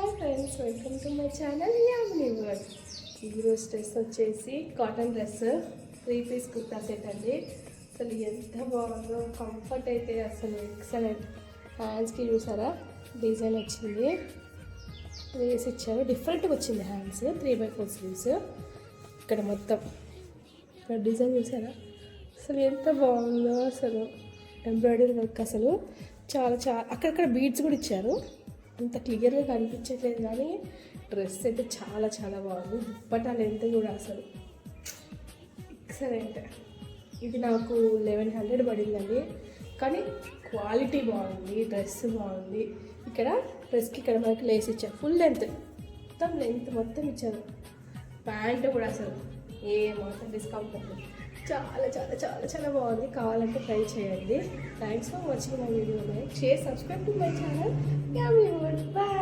Hi friends, welcome to my channel Yamini world. ఈరోజు dress వచ్చేసి cotton dress 3 piece kurta set అండి. అసలు ఎంత బాగుందో, కంఫర్ట్ అయితే అసలు ఎక్సలెంట్. హ్యాండ్స్కి చూసారా డిజైన్ వచ్చింది, వేసి ఇచ్చారు. డిఫరెంట్గా వచ్చింది హ్యాండ్స్, 3/4 స్లీవ్స్. ఇక్కడ మొత్తం ఇక్కడ డిజైన్ చూసారా, అసలు ఎంత బాగుందో. అసలు ఎంబ్రాయిడరీ వర్క్ అసలు చాలా అక్కడక్కడ బీడ్స్ కూడా ఇచ్చారు. అంత క్లియర్గా కనిపించట్లేదు కానీ డ్రెస్ అయితే చాలా చాలా బాగుంది. దుప్పటా లెంత్ కూడా అసలు ఎక్సలెంట్. ఇది నాకు 1100 పడిందండి, కానీ క్వాలిటీ బాగుంది, డ్రెస్ బాగుంది. ఇక్కడ డ్రెస్కి ఇక్కడ మనకి లేస్ ఇచ్చారు, ఫుల్ లెంత్ మొత్తం ఇచ్చారు. ప్యాంట్ కూడా అసలు ఏ మాత్రం డిస్కౌంట్ లేదు. చాలా చాలా చాలా చాలా బాగుంది. కావాలంటే ట్రై చేయండి. Thanks for watching my video. Like, share, subscribe to my channel. Bye.